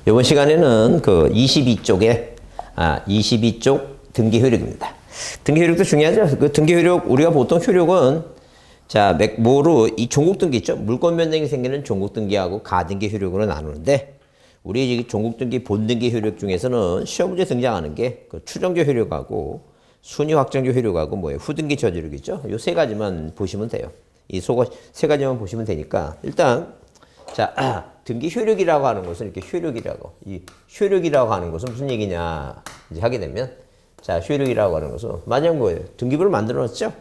이번 시간에는 그 22쪽 등기 효력입니다. 등기 효력도 중요하죠. 그 등기 효력, 우리가 보통 효력은 자, 뭐로 이 종국 등기 있죠? 물권 변동이 생기는 종국 등기하고 가등기 효력으로 나누는데 우리 종국 등기 본등기 효력 중에서는 시험 문제 등장하는 게 그 추정조 효력하고 순위 확정조 효력하고 뭐예요? 후등기 저지력이죠. 요 세 가지만 보시면 돼요. 이 세 가지만 보시면 되니까 일단 자, 등기 효력이라고 하는 것은 이렇게 이 효력이라고 하는 것은 무슨 얘기냐 이제 하게 되면 자, 효력이라고 하는 것은 만약 뭐예요? 등기부를 만들어 놨죠?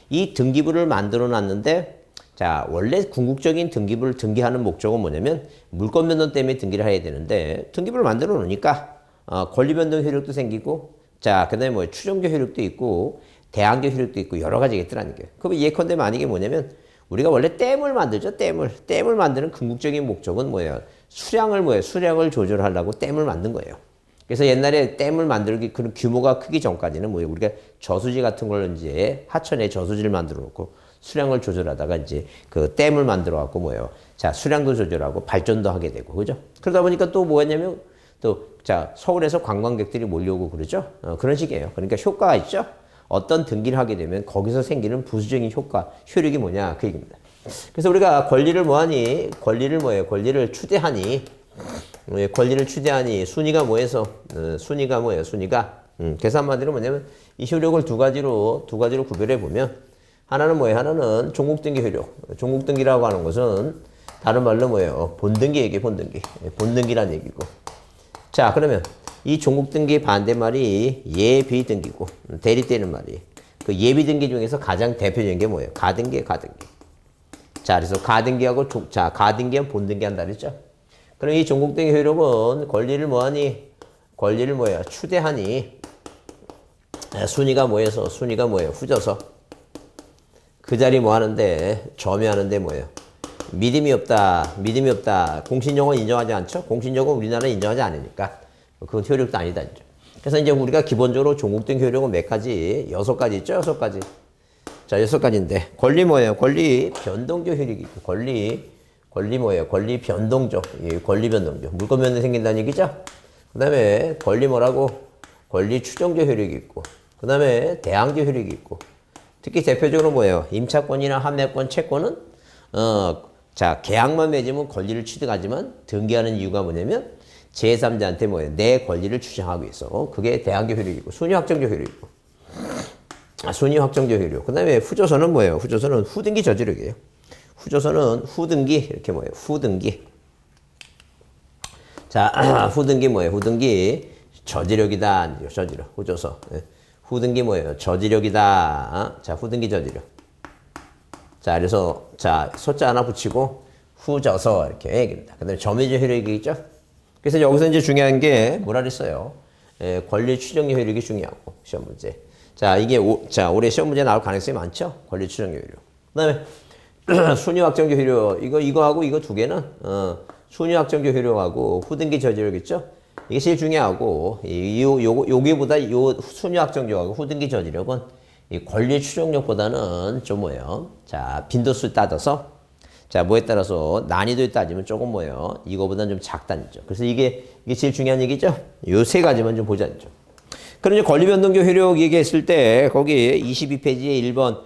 이 등기부를 만들어 놨는데 자, 원래 궁극적인 등기부를 등기하는 목적은 뭐냐면 물권 변동 때문에 등기를 해야 되는데 등기부를 만들어 놓으니까 권리 변동 효력도 생기고 자, 그다음에 뭐 추정조 효력도 있고 대항조 효력도 있고 여러 가지가 있더라는 거예요. 그럼 예컨대 만약에 뭐냐면 우리가 원래 댐을 만들죠. 댐을 만드는 궁극적인 목적은 뭐예요? 수량을 조절하려고 댐을 만든 거예요. 그래서 옛날에 댐을 만들기 그런 규모가 크기 전까지는 뭐예요? 우리가 저수지 같은 걸 이제 하천에 저수지를 만들어 놓고 수량을 조절하다가 이제 그 댐을 만들어 갖고 뭐예요? 자, 수량도 조절하고 발전도 하게 되고 그죠? 그러다 보니까 또 뭐였냐면 또 자, 서울에서 관광객들이 몰려오고 그러죠? 그런 식이에요. 그러니까 효과가 있죠? 어떤 등기를 하게 되면 거기서 생기는 부수적인 효력이 뭐냐 그 얘기입니다. 그래서 우리가 권리를 뭐하니? 권리를 추대하니 순위가 뭐해서 순위가 뭐예요? 그래서 한마디로 뭐냐면 이 효력을 두 가지로 구별해 보면 하나는 뭐예요? 하나는 종국등기 효력. 종국등기라고 하는 것은 다른 말로 뭐예요? 본등기란 얘기고. 자, 그러면 이 종국등기 반대말이 예비등기고 대립되는 말이 그 예비등기 중에서 가장 대표적인 게 뭐예요? 가등기. 자, 그래서 가등기하고 가등기는 본등기 한다 그랬죠? 그럼 이 종국등기 효력은 권리를 추대하니 순위가 뭐예요? 후져서 그 자리 뭐 하는데 점유하는데 뭐예요? 믿음이 없다. 공신력은 인정하지 않죠? 공신력은 우리나라는 인정하지 않으니까 그건 효력도 아니다. 이제. 그래서 이제 우리가 기본적으로 종국등기 효력은 몇 가지? 6가지 있죠? 6가지. 자, 6가지인데 권리 뭐예요? 권리 변동조 효력이 있고 권리 변동조. 권리 변동조. 물권 변동이 생긴다는 얘기죠? 그 다음에 권리 추정조 효력이 있고 그 다음에 대항조 효력이 있고 특히 대표적으로 뭐예요? 임차권이나 함매권, 채권은 자, 계약만 맺으면 권리를 취득하지만 등기하는 이유가 뭐냐면 제3자한테 뭐예요? 내 권리를 주장하고 있어. 그게 대항조 효력이고 순위 확정조 효력이고. 순위 확정조 효력. 그다음에 후조서는 뭐예요? 후조서는 후등기 저지력이에요. 후조서는 후등기 이렇게 뭐예요? 후등기. 자, 후등기 뭐예요? 후등기 저지력이다. 저지력. 후조서. 후등기 뭐예요? 저지력이다. 자, 후등기 저지력. 자, 그래서 자, 소자 하나 붙이고 후져서 이렇게 얘기합니다. 그다음에 점유조 효력이 있죠? 그래서 여기서 이제 중요한 게 뭐라 그랬어요? 권리 추정의 효력이 중요하고 시험 문제. 자, 이게 올해 시험 문제 나올 가능성이 많죠? 권리 추정의 효력. 그다음에 순위 확정조 효력. 이거하고 이거 두 개는 순위 확정조 효력하고 후등기 저지력 있죠? 이게 제일 중요하고 여기보다 요 순위 확정조하고 후등기 저지력은 이 권리 추정력보다는 좀 뭐예요? 자, 빈도수 따져서 자, 뭐에 따라서 난이도에 따지면 조금 뭐예요? 이거보다는 좀 작다니죠. 그래서 이게 제일 중요한 얘기죠? 요 세 가지만 좀 보자니죠. 그럼 이제 권리 변동조 효력 얘기했을 때 거기 22페이지에 1번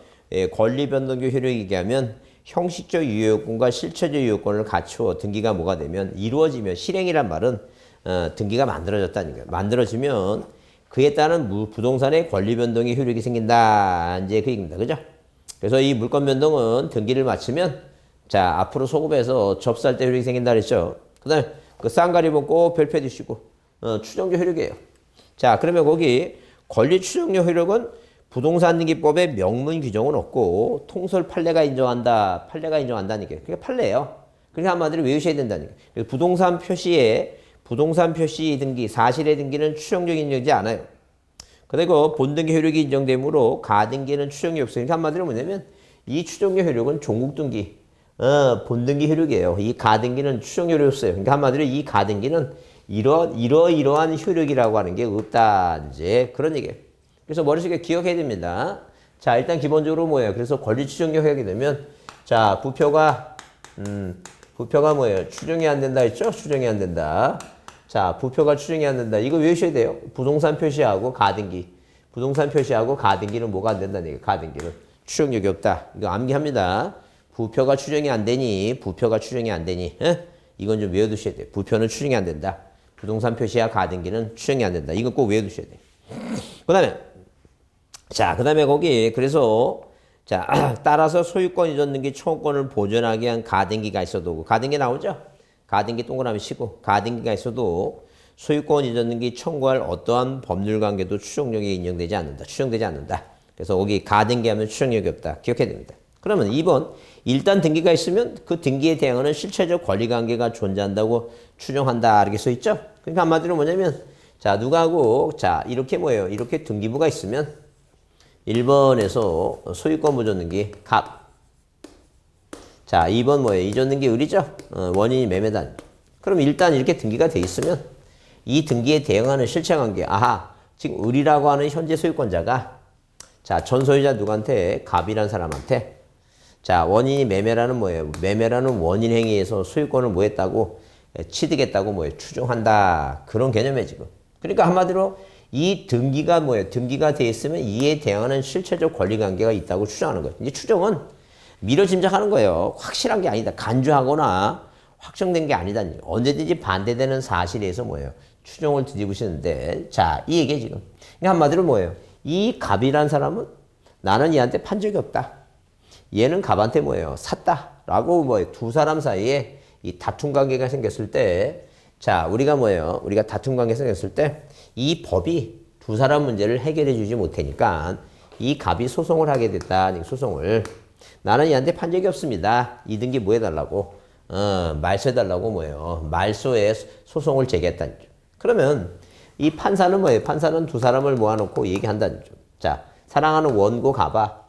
권리 변동조 효력 얘기하면 형식적 유효요건과 실체적 유효요건을 갖추어 등기가 뭐가 되면 이루어지면 실행이란 말은 등기가 만들어졌다는 거예요. 만들어지면 그에 따른 부동산의 권리 변동의 효력이 생긴다. 이제 그 얘기입니다. 그죠? 그래서 이 물권 변동은 등기를 마치면 자, 앞으로 소급해서 접수할 때 효력이 생긴다 그랬죠? 그 다음에 그 쌍가리본 꼭 별표 두시고 추정조 효력이에요. 자, 그러면 거기 권리 추정조 효력은 부동산 등기법에 명문 규정은 없고 통설 판례가 인정한다는 게 그게 판례예요. 그러니까 한마디로 외우셔야 된다는 게. 그래서 부동산 표시 등기, 사실의 등기는 추정적 인정되지 않아요. 그리고 본등기 효력이 인정되므로 가등기는 추정이 없어요. 그러니까 한마디로 뭐냐면 이 추정적 효력은 종국등기, 본등기 효력이에요. 이 가등기는 추정 효력이 없어요. 그러니까 한마디로 이 가등기는 이러한 효력이라고 하는 게 없다. 이제 그런 얘기예요. 그래서 머릿속에 기억해야 됩니다. 자, 일단 기본적으로 뭐예요? 그래서 권리 추정력 하게 되면 자, 부표가 뭐예요? 추정이 안 된다 했죠? 추정이 안 된다. 자, 부표가 추정이 안 된다. 이거 외우셔야 돼요. 부동산 표시하고 가등기. 부동산 표시하고 가등기는 뭐가 안 된다는 얘기예요. 가등기는. 추정력이 없다. 이거 암기합니다. 부표가 추정이 안 되니, 부표가 추정이 안 되니. 에? 이건 좀 외워두셔야 돼요. 부표는 추정이 안 된다. 부동산 표시와 가등기는 추정이 안 된다. 이거 꼭 외워두셔야 돼요. 그 다음에, 자, 그 다음에 거기, 그래서, 자, 따라서 소유권 이전 등기 청구권을 보존하기 위한 가등기가 있어도, 가등기 나오죠? 가등기 동그라미 치고, 가등기가 있어도 소유권 이전 등기 청구할 어떠한 법률 관계도 추정력이 인정되지 않는다. 추정되지 않는다. 그래서 거기 가등기 하면 추정력이 없다. 기억해야 됩니다. 그러면 2번, 일단 등기가 있으면 그 등기에 대응하는 실체적 권리관계가 존재한다고 추정한다. 이렇게 써 있죠? 그러니까 한마디로 뭐냐면, 자, 누가하고, 자, 이렇게 뭐예요? 이렇게 등기부가 있으면 1번에서 소유권 보존 등기, 갑. 자, 2번 뭐예요? 이전 등기 을이죠? 원인이 매매다. 그럼 일단 이렇게 등기가 돼 있으면 이 등기에 대응하는 실체관계, 아하, 지금 을이라고 하는 현재 소유권자가 자, 전 소유자 누구한테? 갑이라는 사람한테 자, 원인이 매매라는 뭐예요? 매매라는 원인 행위에서 소유권을 뭐 했다고? 취득했다고 뭐예요? 추정한다. 그런 개념이에요, 지금. 그러니까 한마디로 이 등기가 뭐예요? 등기가 돼 있으면 이에 대응하는 실체적 권리관계가 있다고 추정하는 거예요. 이제 추정은 미뤄 짐작하는 거예요. 확실한 게 아니다. 간주하거나 확정된 게 아니다. 언제든지 반대되는 사실에서 뭐예요? 추정을 뒤집으시는데, 자, 이 얘기예요, 지금. 그러니까 한마디로 뭐예요? 이 갑이라는 사람은 나는 얘한테 판 적이 없다. 얘는 갑한테 뭐예요? 샀다. 라고 뭐예요? 두 사람 사이에 이 다툼 관계가 생겼을 때, 자, 우리가 뭐예요? 우리가 다툼 관계가 생겼을 때, 이 법이 두 사람 문제를 해결해 주지 못하니까 이 갑이 소송을 하게 됐다. 소송을. 나는 얘한테 판 적이 없습니다. 이 등기 뭐 해달라고? 말소해달라고 뭐예요? 말소에 소송을 제기했다는 점. 그러면 이 판사는 뭐예요? 판사는 두 사람을 모아놓고 얘기한다는 점. 자, 사랑하는 원고 갑아.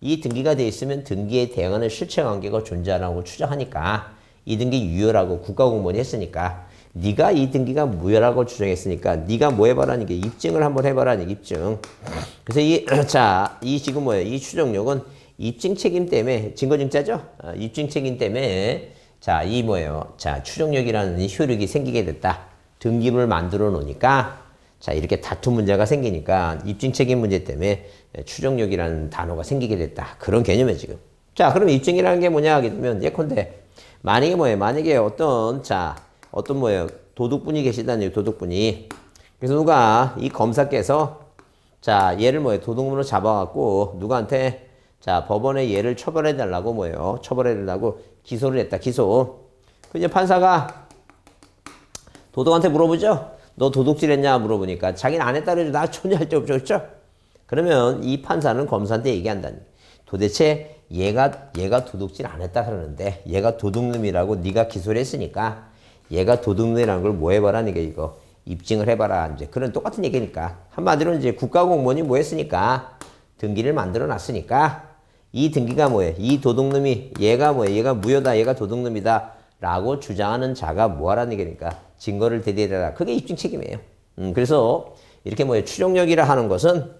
이 등기가 돼 있으면 등기에 대응하는 실체관계가 존재하라고 추정하니까 이 등기 유효라고 국가공무원이 했으니까 네가 이 등기가 무효라고 추정했으니까 네가 뭐 해봐라는 게 입증을 한번 해봐라는 게 입증. 그래서 이 자, 이 지금 뭐예요? 이 추정력은 입증 책임 때문에 증거증자죠? 입증 책임 때문에 자, 이 뭐예요? 자, 추정력이라는 이 효력이 생기게 됐다. 등기부를 만들어 놓으니까 자, 이렇게 다툼 문제가 생기니까 입증 책임 문제 때문에 추정력이라는 단어가 생기게 됐다. 그런 개념이에요, 지금. 자, 그럼 입증이라는 게 뭐냐 하게 되면 예컨대 만약에 뭐예요? 만약에 어떤 뭐예요? 도둑분이 계시다는 얘기, 도둑분이. 그래서 누가 이 검사께서 자, 얘를 뭐예요? 도둑으로 잡아갖고 누구한테 자, 법원에 얘를 처벌해 달라고 뭐예요? 처벌해 달라고 기소를 했다. 기소. 그 이제 판사가 도둑한테 물어보죠? 너 도둑질 했냐? 물어보니까 자기는 안 했다 그러죠. 나 전혀 할 데 없죠. 그렇죠? 그러면 이 판사는 검사한테 얘기한다니. 도대체 얘가 도둑질 안 했다 그러는데 얘가 도둑놈이라고 네가 기소를 했으니까 얘가 도둑놈이라는 걸 뭐 해봐라. 이거 입증을 해봐라. 이제 그런 똑같은 얘기니까. 한마디로 이제 국가공무원이 뭐 했으니까 등기를 만들어 놨으니까 이 등기가 뭐예요? 이 도둑놈이 얘가 뭐예요? 얘가 무효다. 얘가 도둑놈이다. 라고 주장하는 자가 뭐 하라는 얘기니까 증거를 대대해라. 그게 입증 책임이에요. 그래서 이렇게 뭐예요? 추정력이라 하는 것은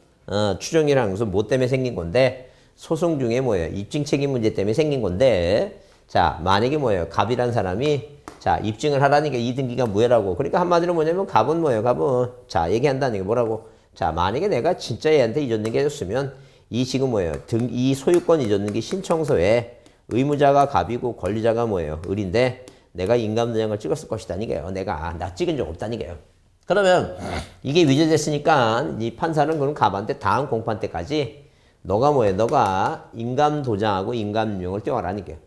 추정이라는 것은 뭐 때문에 생긴 건데 소송 중에 뭐예요? 입증 책임 문제 때문에 생긴 건데 자, 만약에 뭐예요? 갑이란 사람이 자, 입증을 하라니까 이 등기가 무효라고. 그러니까 한마디로 뭐냐면 갑은 뭐예요? 갑은 자, 얘기한다는 게 뭐라고? 자, 만약에 내가 진짜 얘한테 이전 등기 해줬으면 이 지금 뭐예요? 이 소유권 이전 등기 신청서에 의무자가 갑이고 권리자가 뭐예요? 을인데 내가 인감도장을 찍었을 것이다니까요. 나 찍은 적 없다니까요. 그러면 이게 위조됐으니까 이 판사는 그럼 갑한테 다음 공판 때까지 너가 뭐예요? 너가 인감도장하고 인감명을 띄워라니까요.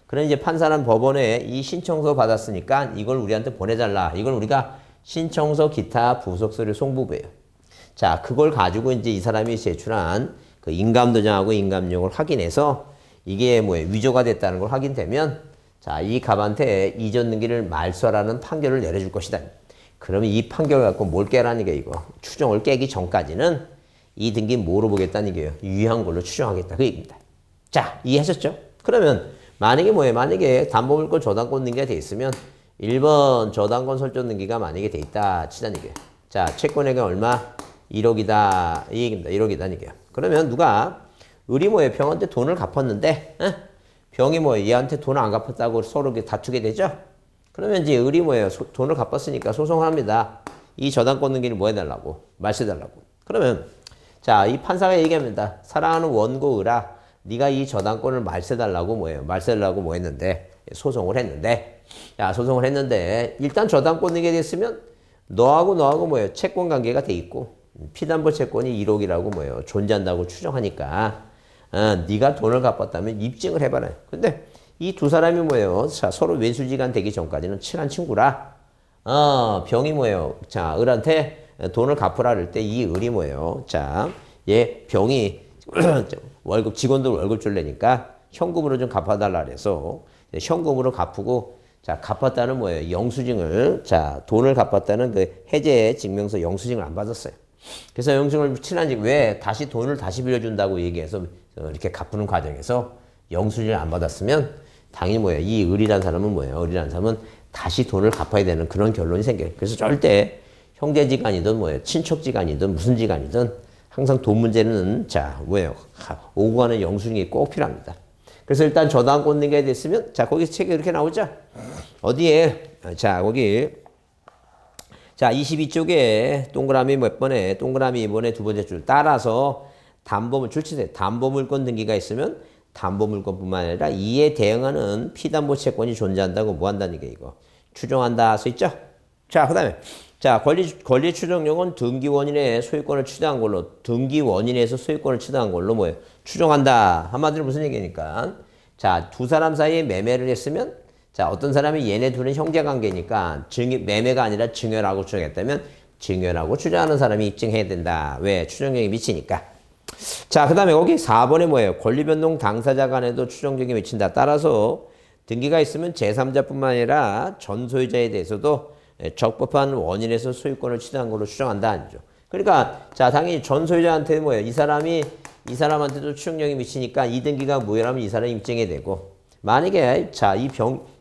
그럼 이제 판사는 법원에 이 신청서 받았으니까 이걸 우리한테 보내달라. 이걸 우리가 신청서 기타 부속서류 송부부예요. 자, 그걸 가지고 이제 이 사람이 제출한 그 인감도장하고 인감용을 확인해서 이게 뭐예요? 위조가 됐다는 걸 확인되면 자, 이 갑한테 이전 등기를 말소하라는 판결을 내려줄 것이다. 그러면 이 판결을 갖고 뭘 깨라는 게 이거. 추정을 깨기 전까지는 이 등기 뭐로 보겠다는 얘기예요? 유효한 걸로 추정하겠다. 그 얘기입니다. 자, 이해하셨죠? 그러면 만약에 뭐예요? 만약에 담보물권 저당권 등기가 돼 있으면 1번 저당권 설정 등기가 만약에 돼 있다 치자는 얘기예요. 자, 채권액은 얼마? 1억이다. 이 얘기입니다. 1억이다. 이게요. 그러면 누가 을이 뭐예요? 병한테 돈을 갚았는데 병이 뭐예요? 얘한테 돈을 안 갚았다고 서로 다투게 되죠? 그러면 이제 을이 뭐예요? 돈을 갚았으니까 소송을 합니다. 이 저당권 등기를 뭐 해달라고? 말세달라고. 그러면 자, 이 판사가 얘기합니다. 사랑하는 원고 을아, 네가 이 저당권을 말세달라고 뭐예요? 말세달라고 뭐 했는데? 소송을 했는데. 야, 소송을 했는데 일단 저당권 등기가 됐으면 너하고 뭐예요? 채권 관계가 돼 있고 피담보 채권이 1억이라고 뭐예요? 존재한다고 추정하니까 네가 돈을 갚았다면 입증을 해봐라. 근데 이 두 사람이 뭐예요? 자, 서로 외수지간 되기 전까지는 친한 친구라. 병이 뭐예요? 자, 을한테 돈을 갚으라 그럴 때 이 을이 뭐예요? 자, 얘 병이 월급, 직원들 월급 줄래니까 현금으로 좀 갚아달라 그래서 현금으로 갚고, 자, 갚았다는 뭐예요? 영수증을, 자, 돈을 갚았다는 그 해제 증명서 영수증을 안 받았어요. 그래서 영수증을 친한지 왜 다시 돈을 다시 빌려준다고 얘기해서 이렇게 갚는 과정에서 영수증을 안 받았으면 당연히 뭐예요? 이 을이라는 사람은 뭐예요? 을이라는 사람은 다시 돈을 갚아야 되는 그런 결론이 생겨요. 그래서 절대 형제지간이든 뭐예요? 친척지간이든 무슨 지간이든 항상 돈 문제는 자, 뭐예요? 오고 가는 영수증이 꼭 필요합니다. 그래서 일단 저당권 등기가 됐으면 자, 거기 책에 이렇게 나오죠? 어디에? 자, 거기 자, 22쪽에 동그라미 몇 번에 동그라미 2번에 두 번째 줄 따라서 담보물 출치세 담보물권 등기가 있으면 담보물권뿐만 아니라 이에 대응하는 피담보 채권이 존재한다고 뭐 한다는 게 이거 추정한다 써 있죠? 자, 그다음에 자, 권리 추정용은 등기원인의 소유권을 취득한 걸로 등기원인에서 소유권을 취득한 걸로 뭐예요? 추정한다. 한마디로 무슨 얘기니까 자, 두 사람 사이에 매매를 했으면 자, 어떤 사람이 얘네 둘은 형제관계니까 매매가 아니라 증여라고 추정했다면 증여라고 추정하는 사람이 입증해야 된다. 왜? 추정력이 미치니까. 자, 그 다음에 거기 4번에 뭐예요? 권리변동 당사자 간에도 추정력이 미친다. 따라서 등기가 있으면 제3자뿐만 아니라 전 소유자에 대해서도 적법한 원인에서 소유권을 취득한 걸로 추정한다. 아니죠. 그러니까 자, 당연히 전 소유자한테 뭐예요? 이 사람한테도 추정력이 미치니까 이 등기가 무효라면 이 사람이 입증해야 되고, 만약에 자, 이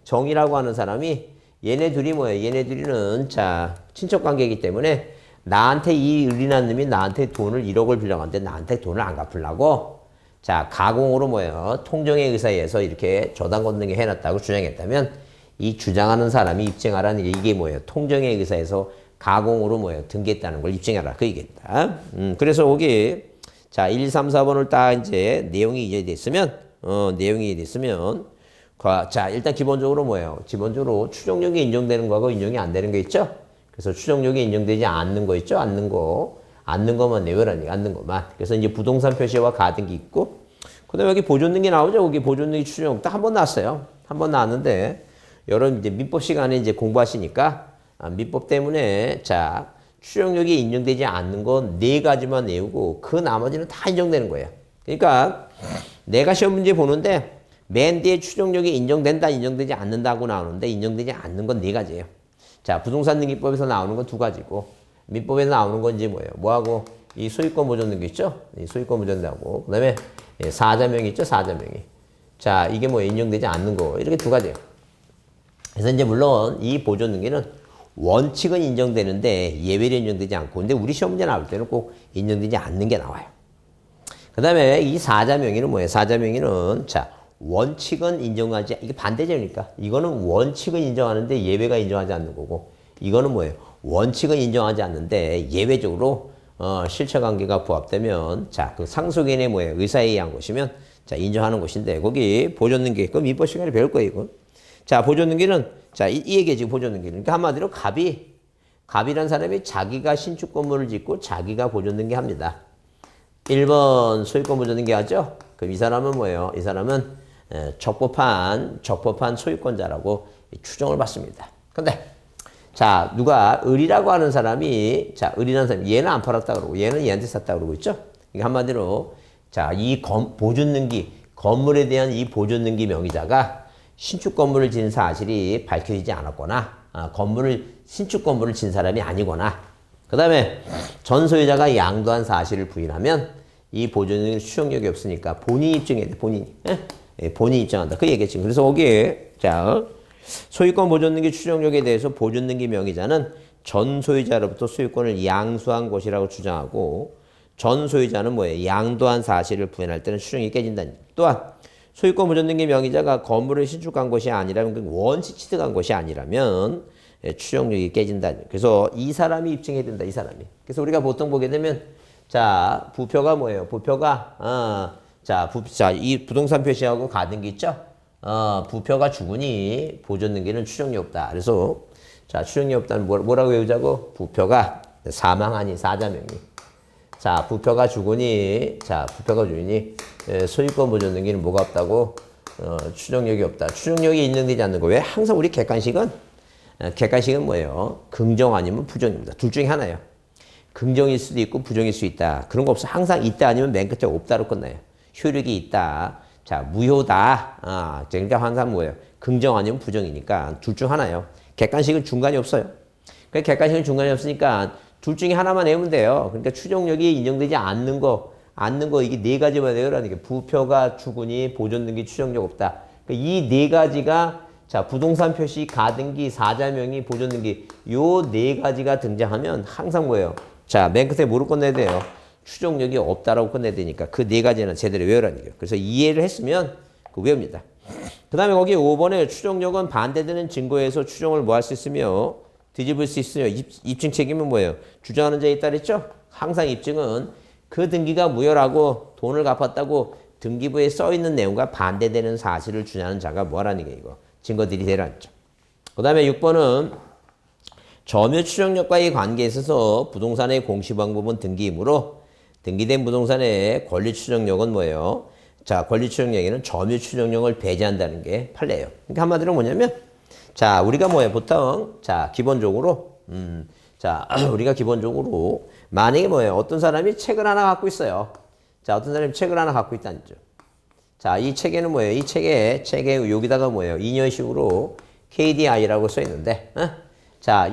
정이라고 하는 사람이 얘네 둘이 뭐예요? 얘네 둘이는 자, 친척 관계이기 때문에 나한테 이 을이라는 놈이 나한테 돈을 1억을 빌려갔는데 나한테 돈을 안 갚으려고 자, 가공으로 뭐예요? 통정의 의사에 의해서 이렇게 저당권 등기 해놨다고 주장했다면 이 주장하는 사람이 입증하라는 이게 뭐예요? 통정의 의사에서 가공으로 뭐예요? 등기했다는 걸 입증해라. 그 얘기입니다. 그래서 거기 자, 1, 2, 3, 4번을 딱 이제 내용이 이해됐으면 자, 일단 기본적으로 뭐예요? 기본적으로 추정력이 인정되는 거하고 인정이 안 되는 거 있죠? 그래서 추정력이 인정되지 않는 거 있죠? 않는 거만 내외라니까, 않는 것만. 그래서 이제 부동산 표시와 가등기 있고, 그 다음에 여기 보존등기 나오죠? 거기 보존등기 추정 딱 한 번 나왔어요. 한 번 나왔는데, 여러분 이제 민법 시간에 이제 공부하시니까, 민법 때문에, 자, 추정력이 인정되지 않는 건 4가지만 외우고, 그 나머지는 다 인정되는 거예요. 그러니까, 내가 시험 문제 보는데, 맨 뒤에 추정력이 인정된다, 인정되지 않는다고 나오는데, 인정되지 않는 건 4가지예요. 자, 부동산 등기법에서 나오는 건 2가지고, 민법에서 나오는 건 이제 뭐예요? 뭐하고, 이 소유권 보존 등기 있죠? 이 소유권 보존 등기하고, 그 다음에 사자명이 있죠? 사자명이. 자, 이게 뭐 인정되지 않는 거. 이렇게 2가지예요. 그래서 이제 물론 이 보존 등기는 원칙은 인정되는데 예외로 인정되지 않고, 근데 우리 시험 문제 나올 때는 꼭 인정되지 않는 게 나와요. 그 다음에 이 사자명의는 뭐예요? 사자명의는, 자, 원칙은 인정하지, 이게 반대제니까. 이거는 원칙은 인정하는데 예외가 인정하지 않는 거고, 이거는 뭐예요? 원칙은 인정하지 않는데 예외적으로 실체관계가 부합되면, 자, 그 상속인의 뭐예요? 의사에 의한 것이면, 자, 인정하는 것인데, 거기 보존등기, 그럼 민법 시간에 배울 거예요, 이거. 자, 보존등기는, 자, 이 얘기에 지금 보존등기는. 그러니까 한마디로 갑이란 사람이 자기가 신축 건물을 짓고 자기가 보존등기 합니다. 1번 소유권 보존등기 하죠? 그럼 이 사람은 뭐예요? 이 사람은 적법한 소유권자라고 추정을 받습니다. 근데 자, 누가 을이라고 하는 사람이, 자, 을이라는 사람이 얘는 안 팔았다 그러고 얘는 얘한테 샀다 그러고 있죠? 그러니까 한마디로 자, 이 보존등기, 건물에 대한 이 보존등기 명의자가 신축 건물을 지은 사실이 밝혀지지 않았거나, 신축 건물을 진 사람이 아니거나, 그 다음에 전 소유자가 양도한 사실을 부인하면 이 보존등기 추정력이 없으니까 본인이 입증해야 돼, 본인이. 본인이 입증한다. 그 얘기겠지. 그래서 거기에, 자, 소유권 보존등기 추정력에 대해서 보존등기 명의자는 전 소유자로부터 소유권을 양수한 것이라고 주장하고, 전 소유자는 뭐예요? 양도한 사실을 부인할 때는 추정이 깨진다는. 또한 소유권 보존등기 명의자가 건물을 신축한 것이 아니라면 원시 취득한 것이 아니라면 추정력이 깨진다. 그래서 이 사람이 입증해야 된다. 이 사람이. 그래서 우리가 보통 보게 되면 자 부표가 뭐예요? 부표가 이 부동산 표시하고 가등기 있죠? 부표가 죽으니 보존등기는 추정력 없다. 그래서 자 추정력 없다는 뭐라고 외우자고? 부표가 사망하니 사자명이. 자 부표가 죽으니 소유권 보존등기는 뭐가 없다고? 추정력이 없다. 추정력이 인정되지 않는 거. 왜? 항상 우리 객관식은 뭐예요? 긍정 아니면 부정입니다. 둘 중에 하나예요. 긍정일 수도 있고 부정일 수 있다. 그런 거 없어. 항상 있다 아니면 맨 끝에 없다로 끝나요. 효력이 있다. 자, 무효다. 그러니까 항상 뭐예요? 긍정 아니면 부정이니까 둘 중 하나예요. 객관식은 중간이 없어요. 그러니까 객관식은 중간이 없으니까 둘 중에 하나만 외우면 돼요. 그러니까 추정력이 인정되지 않는 거 이게 네 가지만 외우라는 게 부표가 죽으니 보존등기 추정력 없다. 그러니까 이 네 가지가 자 부동산 표시, 가등기, 사자명의, 보존등기 요 네 가지가 등장하면 항상 뭐예요? 자 맨 끝에 뭐로 끝내야 돼요? 추정력이 없다라고 끝내야 되니까 그 네 가지는 제대로 외우라는 거예요. 그래서 이해를 했으면 외웁니다. 그 다음에 거기 5번에 추정력은 반대되는 증거에서 추정을 뭐 할 수 있으며 뒤집을 수 있으며 입증 책임은 뭐예요? 주장하는 자에 따르죠? 항상 입증은 그 등기가 무효라고 돈을 갚았다고 등기부에 써있는 내용과 반대되는 사실을 주장하는 자가 뭐라는 게 이거 증거들이 되라는 점. 그 다음에 6번은 점유 추정력과의 관계에 있어서 부동산의 공시 방법은 등기이므로 등기된 부동산의 권리 추정력은 뭐예요? 자, 권리 추정력에는 점유 추정력을 배제한다는 게 판례예요. 그러니까 한마디로 뭐냐면 자, 우리가 뭐예요? 보통 자, 기본적으로 우리가 기본적으로 만약에 뭐예요? 어떤 사람이 책을 하나 갖고 있어요. 자, 어떤 사람이 책을 하나 갖고 있다는 점. 자, 이 책에는 뭐예요? 이 책에 여기다가 뭐예요? 인연식으로 KDI라고 써 있는데, 자,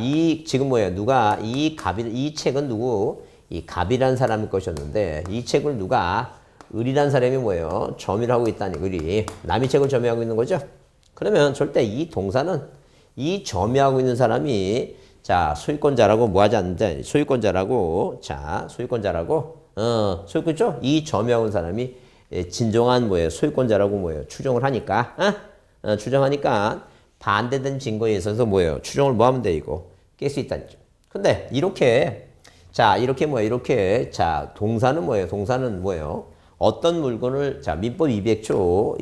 지금 뭐예요? 이 책은 누구? 이 갑이라는 사람의 것이었는데, 이 책을 누가 을이라는 사람이 뭐예요? 점유를 하고 있다니, 을이. 남의 책을 점유하고 있는 거죠? 그러면 절대 이 동사는 이 점유하고 있는 사람이 자, 소유권자라고 뭐 하지 않는데, 소유권자라고, 소유권죠? 이 점유하고 있는 사람이 진정한 뭐예요? 소유권자라고 뭐예요? 추정을 하니까, 추정하니까 반대된 증거에 있어서 뭐예요? 추정을 뭐 하면 돼, 이거? 깰 수 있다는 점. 근데 이렇게 동사는 뭐예요? 어떤 물건을, 자, 민법 200조,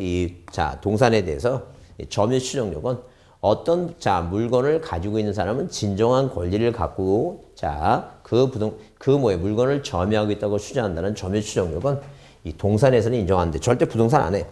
동산에 대해서 점유 추정력은 어떤, 물건을 가지고 있는 사람은 진정한 권리를 갖고, 물건을 점유하고 있다고 추정한다는 점유 추정력은 이 동산에서는 인정하는데 절대 부동산 안 해요.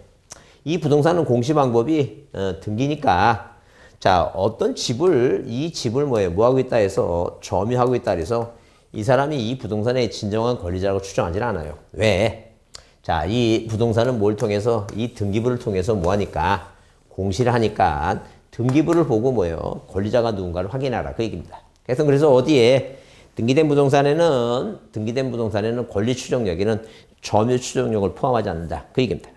이 부동산은 공시 방법이 등기니까 자 어떤 이 집을 뭐하고 있다 해서 점유하고 있다 해서 이 사람이 이 부동산의 진정한 권리자라고 추정하지 않아요. 왜? 자, 이 부동산은 뭘 통해서 이 등기부를 통해서 뭐하니까 공시를 하니까 등기부를 보고 뭐예요? 권리자가 누군가를 확인하라 그 얘기입니다. 그래서 어디에 등기된 부동산에는 권리 추정력에는 점유 추정력을 포함하지 않는다. 그 얘기입니다.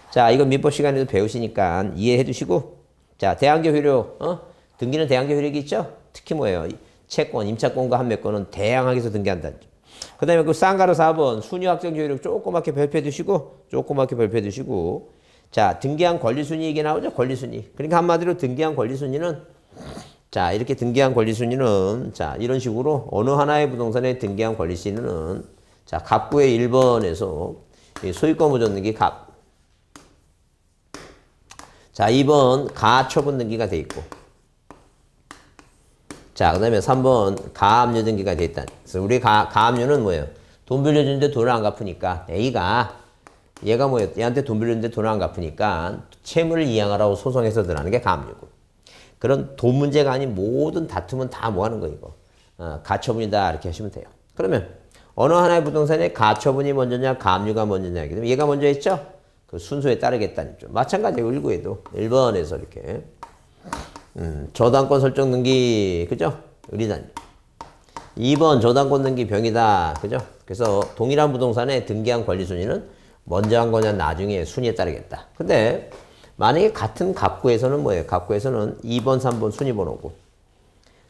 자, 이건 민법 시간에도 배우시니까 이해해 두시고 자, 대항교 효력, 등기는 대항교 효력이 있죠? 특히 뭐예요? 채권, 임차권과 한매권은 대항하게서 등기한다는 점. 그 다음에 그 쌍가로 4번 순위 확정 효력 조그맣게 별표해 두시고 자, 등기한 권리순위 이게 나오죠? 권리순위. 그러니까 한마디로 등기한 권리순위는 자, 이렇게 등기한 권리순위는 자, 이런 식으로 어느 하나의 부동산에 등기한 권리순위는 자, 갑구의 1번에서 소유권 보존 등기 갑. 자, 2번 가처분 등기가 돼 있고. 자, 그 다음에 3번 가압류 등기가 돼 있다. 그래서 우리 가압류는 뭐예요? 돈 빌려주는데 돈을 안 갚으니까 얘가 뭐예요? 얘한테 돈 빌려주는데 돈을 안 갚으니까 채무를 이행하라고 소송해서 들어가는 게 가압류고. 그런 돈 문제가 아닌 모든 다툼은 다 뭐 하는 거 이거. 가처분이다 이렇게 하시면 돼요. 그러면 어느 하나의 부동산에 가처분이 먼저냐 가압류가 먼저냐 하기 때문에 얘가 먼저 했죠? 그 순서에 따르겠다는 점. 마찬가지예요. 1구에도 1번에서 이렇게 저당권 설정 등기 그죠? 의리단 2번 저당권 등기 병이다 그죠? 그래서 동일한 부동산에 등기한 권리 순위는 먼저 한 거냐 나중에 순위에 따르겠다. 근데 만약에 같은 갑구에서는 뭐예요? 갑구에서는 2번, 3번 순위번호고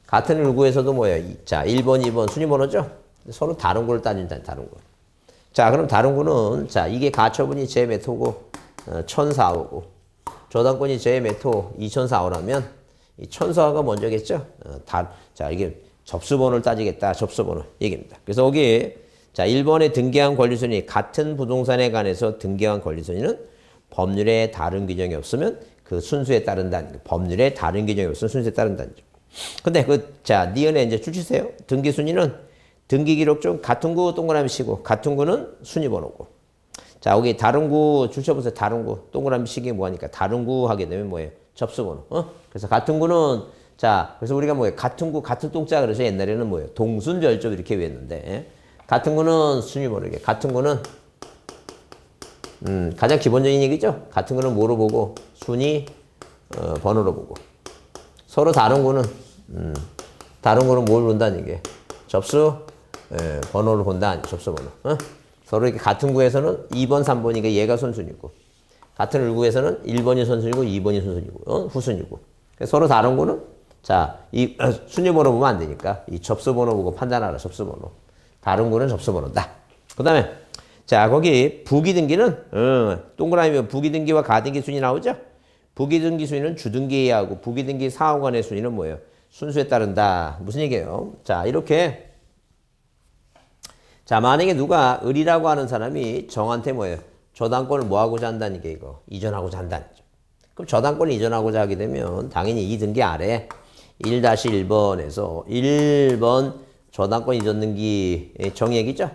같은 1구에서도 뭐예요? 자, 1번, 2번 순위번호죠? 서로 다른 구를 따진다, 다른 구. 자, 그럼 다른 구는 자, 이게 가처분이 제 메토고 1,400고 저당권이 제 메토 2,400라면 이 1,400가 먼저겠죠. 자 이게 접수번호를 따지겠다. 접수번호 얘기입니다. 그래서 여기 자 1번에 등기한 권리순위 같은 부동산에 관해서 등기한 권리순위는 법률에 다른 규정이 없으면 그 순수에 따른다는 거. 법률에 다른 규정이 없으면 순수에 따른다는 점. 근데 자 니은에 이제 줄치세요. 등기 순위는 등기 기록 중 같은 구 동그라미 치고 같은 구는 순위 번호고. 자 여기 다른 구 줄쳐보세요. 다른 구 동그라미 치기 뭐하니까 다른 구 하게 되면 뭐예요? 접수번호. 그래서 같은 구는 자 그래서 우리가 뭐예요? 같은 구 같은 동자 그래서 옛날에는 뭐예요? 동순별접 이렇게 외웠는데 같은 구는 순위 번호게. 같은 구는 가장 기본적인 얘기죠. 같은 거는 뭐로 보고 순위 번호로 보고 서로 다른 거는 뭘 본다는 얘기예요. 접수 번호를 본다. 접수 번호. 서로 이렇게 같은 구에서는 2번, 3번이니까 얘가 선순위고 같은 을구에서는 1번이 선순위고 2번이 선순위고 후순위고 서로 다른 거는 자 이 순위 번호 보면 안 되니까 이 접수 번호 보고 판단하라. 접수 번호. 다른 거는 접수 번호다. 그다음에 자, 거기 부기등기는 동그라미면 부기등기와 가등기 순위 나오죠? 부기등기 순위는 주등기하고 부기등기 사후관의 순위는 뭐예요? 순수에 따른다. 무슨 얘기예요? 자, 이렇게 자, 만약에 누가 을이라고 하는 사람이 정한테 뭐예요? 저당권을 뭐 하고자 한다는 게 이거 이전하고자 한다는 거죠. 그럼 저당권을 이전하고자 하게 되면 당연히 이 등기 아래 1-1번에서 1번 저당권 이전 등기 정의액이죠?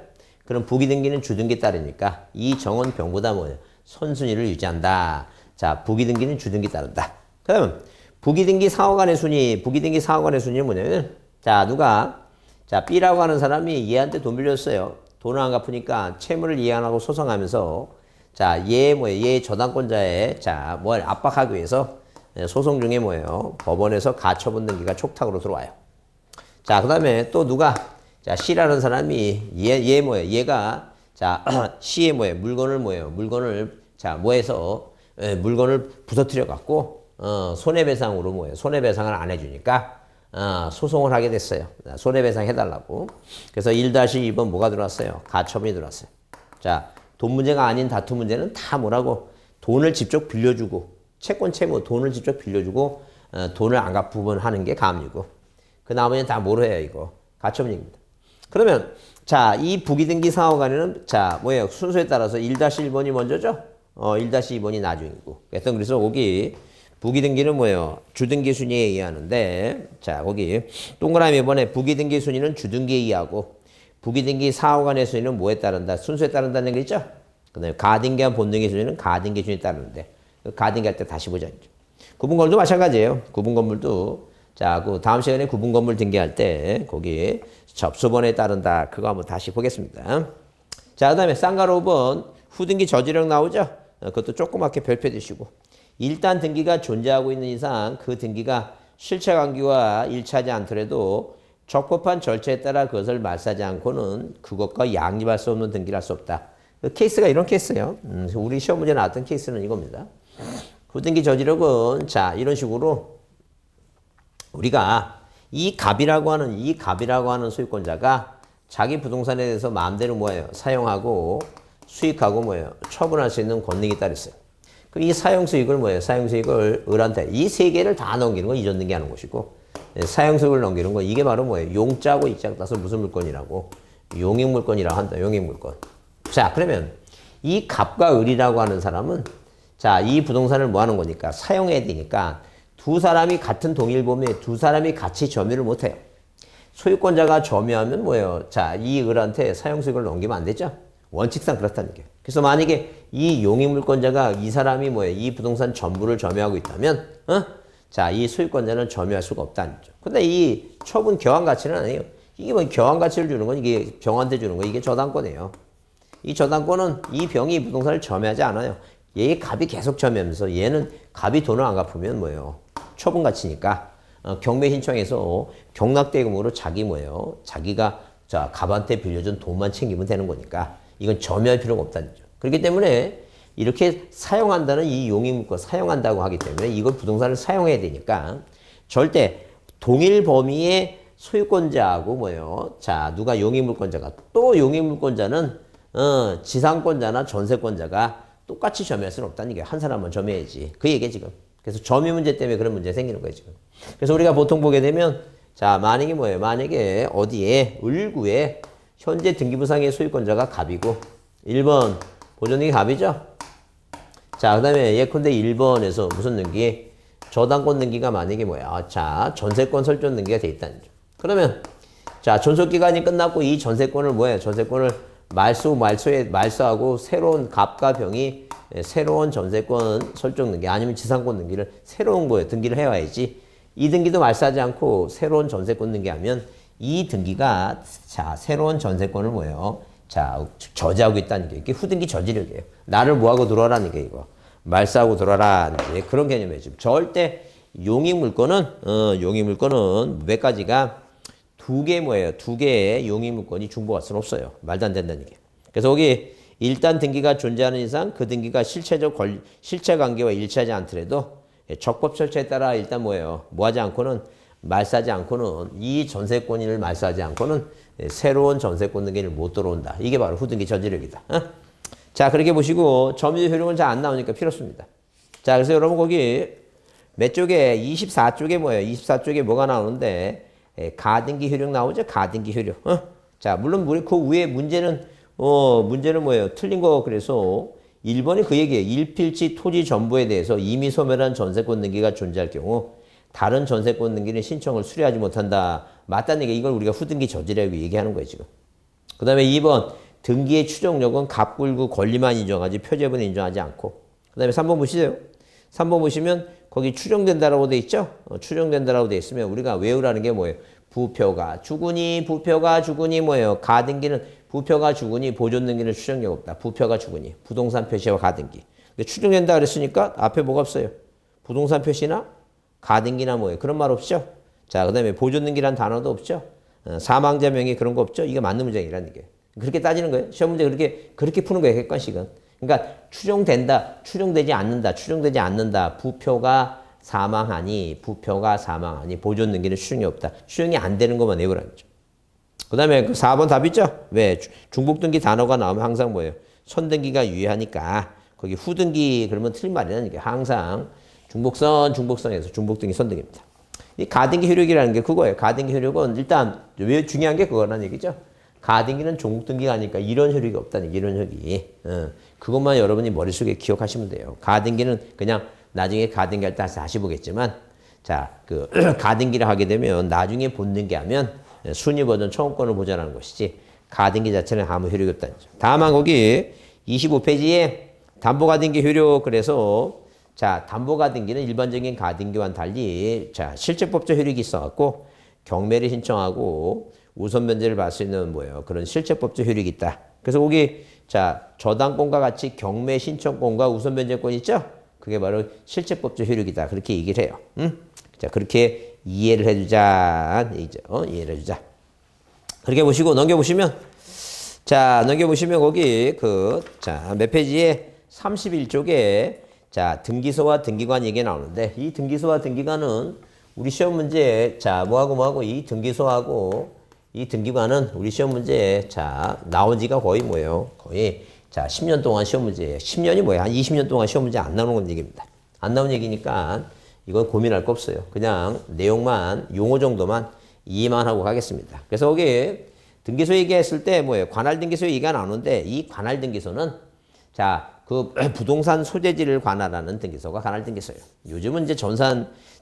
그럼 부기등기는 주등기에 따르니까 이 정원 병보다 뭐예요? 선순위를 유지한다. 자, 부기등기는 주등기에 따른다. 그럼 부기등기 사후관의 순위, 부기등기 사후관의 순위는 뭐냐면 자, 누가 자, B라고 하는 사람이 얘한테 돈 빌렸어요. 돈을 안 갚으니까 채무를 이해 안 하고 소송하면서 자, 얘 저당권자의 자, 뭘 압박하기 위해서 소송 중에 뭐예요? 법원에서 가처분 등기가 촉탁으로 들어와요. 자, 그다음에 또 누가 자, C라는 사람이 얘 뭐예요? 얘가 자, C의 뭐예요? 물건을 자, 뭐해서 물건을 부서뜨려 갖고 손해배상으로 뭐예요? 손해배상을 안 해주니까 소송을 하게 됐어요. 손해배상 해달라고. 그래서 1-2번 뭐가 들어왔어요? 가처분이 들어왔어요. 자, 돈 문제가 아닌 다툼 문제는 다 뭐라고? 돈을 직접 빌려주고 채권 채무 돈을 직접 빌려주고 돈을 안 갚으면 하는 게 가압류고 그 나머지는 다 뭐로 해요? 이거 가처분입니다. 그러면 자, 이 부기등기 사후관에는 자, 뭐예요? 순서에 따라서 1-1번이 먼저죠? 1-2번이 나중이고. 그래서 거기 부기등기는 뭐예요? 주등기 순위에 의하는데 자, 거기 동그라미 이번에 부기등기 순위는 주등기에 의하고 부기등기 사후관의 순위는 뭐에 따른다? 순서에 따른다는 게 있죠? 그다음에 가등기한 본등기 순위는 가등기 순위에 따르는데 가등기 할 때 다시 보자. 구분건물도 마찬가지예요. 구분건물도 자, 그 다음 시간에 구분건물 등기할 때 거기 접수번호에 따른다. 그거 한번 다시 보겠습니다. 자, 그 다음에 쌍가로 5번 후등기 저지력 나오죠? 그것도 조그맣게 별표 드시고 일단 등기가 존재하고 있는 이상 그 등기가 실체관계와 일치하지 않더라도 적법한 절차에 따라 그것을 말사하지 않고는 그것과 양립할 수 없는 등기를 할 수 없다. 그 케이스가 이런 케이스예요. 우리 시험 문제 나왔던 케이스는 이겁니다. 후등기 저지력은 자, 이런 식으로 우리가 이 갑이라고 하는 소유권자가 자기 부동산에 대해서 마음대로 뭐예요? 사용하고 수익하고 뭐예요? 처분할 수 있는 권능이 따로 있어요. 이 사용수익을 뭐예요? 사용수익을 을한테 이 세 개를 다 넘기는 건 이전 등기하는 것이고 사용수익을 넘기는 건 이게 바로 뭐예요? 용자고 입장 따서 무슨 물건이라고? 용익물건이라고 한다. 용익물건. 자, 그러면 이 갑과 을이라고 하는 사람은 자, 이 부동산을 뭐 하는 거니까 사용해야 되니까 두 사람이 같은 동일 범위에 두 사람이 같이 점유를 못 해요. 소유권자가 점유하면 뭐예요? 자, 이 을한테 사용수익을 넘기면 안 되죠? 원칙상 그렇다는 게. 그래서 만약에 이 용익물권자가 이 사람이 뭐예요? 이 부동산 전부를 점유하고 있다면, 자, 이 소유권자는 점유할 수가 없다는 거죠. 근데 이 처분 교환 가치는 아니에요. 이게 뭐 교환 가치를 주는 건 이게 병한테 주는 거 이게 저당권이에요. 이 저당권은 이 병이 부동산을 점유하지 않아요. 얘의 갑이 계속 점유하면서 얘는 갑이 돈을 안 갚으면 뭐예요? 처분 가치니까 경매 신청해서 경락대금으로 자기 뭐예요? 자기가 자, 갑한테 빌려준 돈만 챙기면 되는 거니까 이건 점유할 필요가 없다는 거죠. 그렇기 때문에 이렇게 사용한다는 이 용익물권 사용한다고 하기 때문에 이걸 부동산을 사용해야 되니까 절대 동일 범위의 소유권자하고 뭐예요? 자, 누가 용익물권자가 또 용익물권자는 지상권자나 전세권자가 똑같이 점유할 수는 없다는 게 한 사람만 점유해야지. 그 얘기야 지금. 그래서 점유 문제 때문에 그런 문제 생기는 거예요 지금. 그래서 우리가 보통 보게 되면 자 만약에 뭐예요? 만약에 어디에 을구에 현재 등기부상의 소유권자가 갑이고 1번 보존등기 갑이죠. 자 그다음에 예컨대 1번에서 무슨 등기? 저당권 등기가 만약에 뭐야? 자 전세권 설정 등기가 돼 있다는 거죠. 그러면 자 존속기간이 끝났고 이 전세권을 뭐예요? 전세권을 말소하고 새로운 갑과 병이 새로운 전세권 설정 등기 아니면 지상권 등기를 새로운 거에 등기를 해와야지. 이 등기도 말소하지 않고 새로운 전세권 등기하면 이 등기가 자 새로운 전세권을 뭐예요? 자 저지하고 있다는 게 이게 후등기 저지력이에요. 나를 뭐하고 들어라는 게 이거 말소하고 들어라 그런 개념이에요. 지금 절대 용익물권은 몇 가지가 두 개 뭐예요? 두 개의 용익물권이 중복할 수는 없어요. 말도 안 된다는 게. 그래서 여기 일단 등기가 존재하는 이상 그 등기가 실체 관계와 일치하지 않더라도 적법 절차에 따라 일단 뭐예요? 뭐하지 않고는 말소하지 않고는 이 전세권인을 말소하지 않고는 새로운 전세권 등기를 못 들어온다. 이게 바로 후등기 저지력이다. 자 그렇게 보시고 점유 효력은 잘 안 나오니까 필요 없습니다. 자 그래서 여러분 거기 몇 쪽에 24쪽에 뭐예요? 24쪽에 뭐가 나오는데 가등기 효력 나오죠? 가등기 효력. 자 물론 우리 그 위에 문제는 뭐예요? 틀린 거 그래서 1번이 그 얘기예요. 일필지 토지 전부에 대해서 이미 소멸한 전세권 등기가 존재할 경우 다른 전세권 등기는 신청을 수리하지 못한다. 맞다는 얘기. 이걸 우리가 후등기 저지라고 얘기하는 거예요 지금. 그 다음에 2번 등기의 추정력은 갑굴구 권리만 인정하지 표제분은 인정하지 않고. 그 다음에 3번 보시세요. 3번 보시면 거기 추정된다라고 돼 있죠. 추정된다라고 돼 있으면 우리가 외우라는 게 뭐예요? 부표가 주군이 뭐예요? 가등기는 부표가 주군이 보존 등기는 추정력 없다. 부표가 주군이 부동산 표시와 가등기. 근데 추정된다 그랬으니까 앞에 뭐가 없어요? 부동산 표시나 가등기나 뭐예요? 그런 말 없죠? 자, 그 다음에 보존 등기란 단어도 없죠? 사망자 명의 그런 거 없죠? 이거 맞는 문장이라는 게. 그렇게 따지는 거예요. 시험 문제 그렇게 푸는 거예요. 객관식은. 그러니까 추정된다, 추정되지 않는다. 부표가 사망하니 보존 등기는 추정이 없다. 추정이 안 되는 것만 외우라는 거죠. 그 다음에 그 4번 답 있죠? 왜? 중복등기 단어가 나오면 항상 뭐예요? 선등기가 유의하니까 거기 후등기 그러면 틀린 말이라는 게 항상 중복선에서 중복등기 선등기입니다. 이 가등기 효력이라는 게 그거예요. 가등기 효력은 일단 왜 중요한 게 그거라는 얘기죠. 가등기는 종목등기가 아니니까 이런 효력이 없다는 이런 효력이. 그것만 여러분이 머릿속에 기억하시면 돼요. 가등기는 그냥 나중에 가등기 할 때 다시 보겠지만 자, 그 가등기를 하게 되면 나중에 본등기 하면 순위 버전 청구권을 보장하는 것이지 가등기 자체는 아무 효력이 없다는 거죠. 다만 거기 25페이지에 담보가등기 효력 그래서 자, 담보가등기는 일반적인 가등기와는 달리 자, 실제법적 효력이 있어갖고 경매를 신청하고 우선 변제를 받을 수 있는 뭐예요? 그런 실제법적 효력이 있다. 그래서 거기 자, 저당권과 같이 경매 신청권과 우선 변제권 있죠? 그게 바로 실제법적 효력이다. 그렇게 얘기를 해요. 자, 그렇게 이해를 해주자. 이해를 해주자. 그렇게 보시고 넘겨보시면 자, 거기 자, 몇 페이지에 31쪽에 자, 등기소와 등기관 얘기 나오는데 이 등기소와 등기관은 우리 시험 문제에 자, 뭐하고 이 등기소하고 이 등기관은 우리 시험 문제에 자, 나온 지가 거의 뭐예요? 거의 자, 10년 동안 시험 문제예요. 10년이 뭐야? 한 20년 동안 시험 문제 안 나오는 얘기입니다. 안 나온 얘기니까 이건 고민할 거 없어요. 그냥 내용만, 용어 정도만 이해만 하고 가겠습니다. 그래서 여기 등기소 얘기했을 때 뭐예요? 관할 등기소 얘기가 나오는데 이 관할 등기소는 자, 그 부동산 소재지를 관할하는 등기소가 관할 등기소예요. 요즘은 이제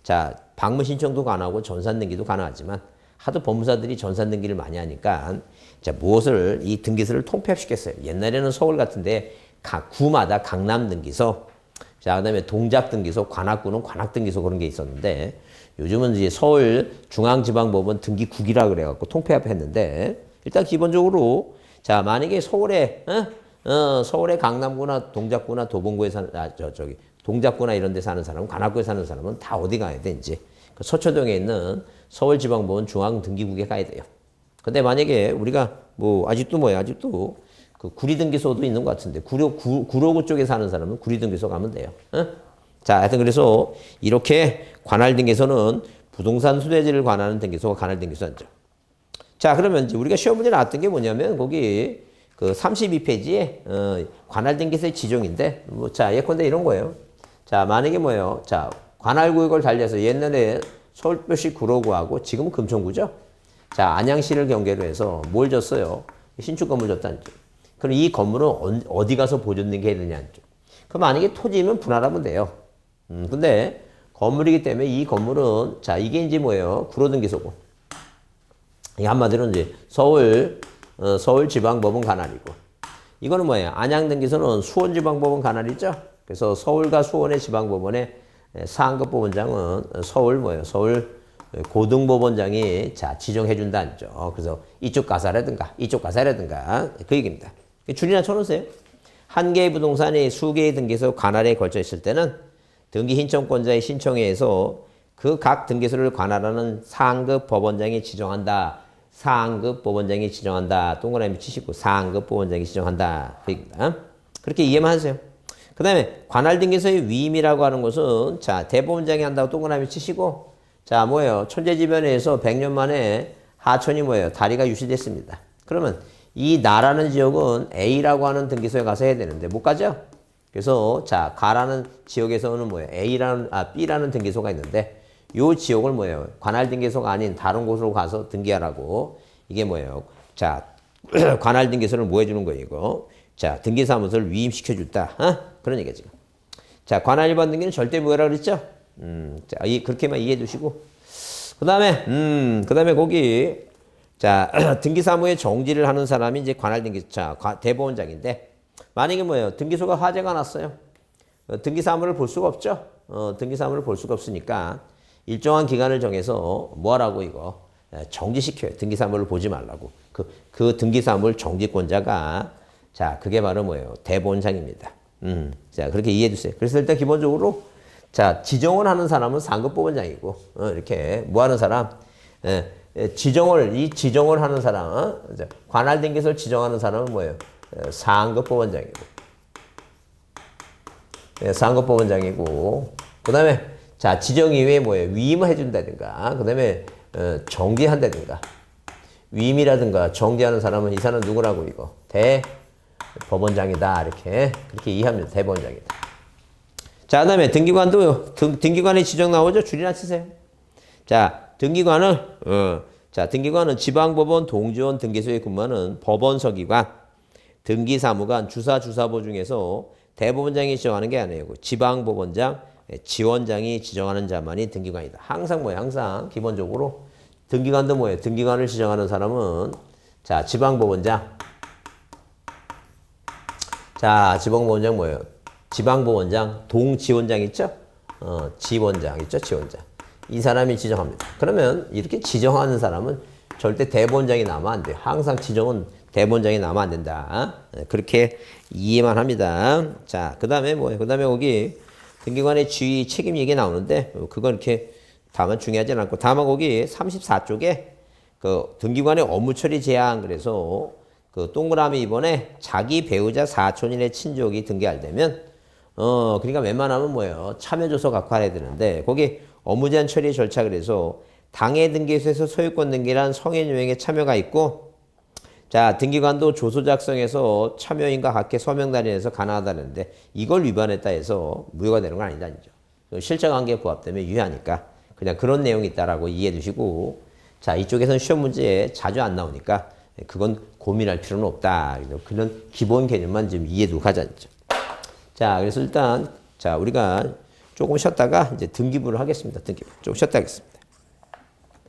자, 방문 신청도 관하고 전산 등기도 가능하지만 하도 법무사들이 전산 등기를 많이 하니까 자, 무엇을 이 등기소를 통폐합시켰어요. 옛날에는 서울 같은데 각 구마다 강남 등기소, 자, 그다음에 동작 등기소, 관악구는 관악 등기소 그런 게 있었는데 요즘은 이제 서울 중앙지방법원 등기국이라 그래갖고 통폐합했는데 일단 기본적으로 자, 만약에 서울에 서울의 강남구나 동작구나 도봉구에 사는 동작구나 이런 데 사는 사람은 관악구에 사는 사람은 다 어디 가야 돼 이제 그 서초동에 있는 서울지방법원 중앙등기국에 가야 돼요. 근데 만약에 우리가 아직도 그 구리등기소도 있는 것 같은데 구로구 쪽에 사는 사람은 구리등기소 가면 돼요. 자, 하여튼 그래서 이렇게 관할등기소는 부동산 소재지를 관하는 등기소가 관할등기소죠. 자, 그러면 이제 우리가 시험 문제 나왔던 게 뭐냐면 거기 그 32페이지에 관할 등기소의 지정인데 자 예컨대 이런 거예요. 자 만약에 뭐예요? 자 관할 구역을 달리해서 옛날에 서울시 구로구하고 지금은 금천구죠. 자 안양시를 경계로 해서 뭘 줬어요? 신축 건물 줬다는 점. 그럼 이 건물은 어디 가서 보존 등기해야 되냐는 점. 그럼 만약에 토지면 분할하면 돼요. 근데 건물이기 때문에 이 건물은 자 이게 이제 뭐예요? 구로등기소고. 이 한마디로 이제 서울지방법원 관할이고. 이거는 뭐예요? 안양등기소는 수원지방법원 관할이죠. 그래서 서울과 수원의 지방법원의 상급 법원장은 서울 고등법원장이 자 지정해준다는 죠. 그래서 이쪽 가사라든가 그 얘기입니다. 줄이나 쳐놓으세요. 한 개의 부동산이 수개의 등기소 관할에 걸쳐 있을 때는 등기 신청권자의 신청에 의해서 그 각 등기소를 관할하는 상급 법원장이 지정한다. 상급 법원장이 지정한다. 동그라미 치시고 상급 법원장이 지정한다. 그 얘기입니다. 그렇게 이해만 하세요. 그 다음에 관할 등기소의 위임이라고 하는 것은 자 대법원장이 한다고 동그라미 치시고 자 뭐예요? 천재지변에서 100년 만에 하천이 뭐예요? 다리가 유실됐습니다. 그러면 이 나라는 지역은 A라고 하는 등기소에 가서 해야 되는데 못 가죠? 그래서 자 가라는 지역에서는 뭐예요? B라는 등기소가 있는데 요 지역을 뭐예요? 관할 등기소가 아닌 다른 곳으로 가서 등기하라고 이게 뭐예요? 자 관할 등기소를 뭐 해주는 거예요 이거? 자 등기사무소를 위임시켜줬다. 그런 얘기야 지금. 자 관할 일반 등기는 절대 무효라고 그랬죠? 자 그렇게만 이해해 두시고 그 다음에 거기 자 등기사무의 정지를 하는 사람이 이제 관할 등기 대법원장인데 만약에 뭐예요? 등기소가 화재가 났어요. 등기사무를 볼 수가 없죠. 등기사무를 볼 수가 없으니까 일정한 기간을 정해서 뭐 하라고 이거 정지시켜요. 등기사무를 보지 말라고. 그 등기사무를 정지권자가 자 그게 바로 뭐예요? 대법원장입니다. 자 그렇게 이해해 주세요. 그래서 일단 기본적으로 자 지정을 하는 사람은 상급법원장이고 이렇게 뭐 하는 사람 지정을 하는 사람 관할 등기소를 지정하는 사람은 뭐예요? 상급법원장이고 상급법원장이고 그 다음에 자 지정 이외에 뭐예요? 위임을 해준다든가 그 다음에 정지한다든가 위임이라든가 정지하는 사람은 이 사람은 누구라고 이거 대법원장이다 이렇게 그렇게 이해합니다. 대법원장이다. 자 그다음에 등기관도 등기관의 지정 나오죠? 줄이나 치세요. 자 등기관은 지방법원 동지원 등기소에 근무하는 법원서기관 등기사무관 주사보 중에서 대법원장이 지정하는 게 아니에요. 지방법원장 지원장이 지정하는 자만이 등기관이다. 항상 뭐예요? 항상 기본적으로 등기관도 뭐예요? 등기관을 지정하는 사람은 자 지방법원장 자 지방법원장 뭐예요? 지방법원장 동지원장 있죠? 지원장 있죠? 지원장 이 사람이 지정합니다. 그러면 이렇게 지정하는 사람은 절대 대법원장이 나면 안 돼요. 항상 지정은 대법원장이 나면 안 된다. 그렇게 이해만 합니다. 자 그 다음에 뭐예요? 그 다음에 거기 등기관의 지위 책임 얘기 나오는데 그건 이렇게 다만 중요하진 않고 다만 거기 34쪽에 그 등기관의 업무 처리 제한 그래서 그 동그라미 이번에 자기 배우자 사촌인의 친족이 등기하려면 그러니까 웬만하면 뭐예요? 참여조서 갖고 해야 되는데 거기 업무 제한 처리 절차 그래서 당해 등기소에서 소유권 등기란 성인 요행에 참여가 있고 자 등기관도 조서 작성해서 참여인과 각계 서명 달인에서 가능하다는데 이걸 위반했다 해서 무효가 되는 건 아니다죠. 실제관계에 부합되면 유효하니까 그냥 그런 내용이 있다라고 이해해 두시고 자 이쪽에서는 시험 문제에 자주 안 나오니까 그건 고민할 필요는 없다. 그런 기본 개념만 좀 이해해 두고 가자죠. 자 그래서 일단 자 우리가 조금 쉬었다가 이제 등기부를 하겠습니다. 등기부 조금 쉬었다 하겠습니다.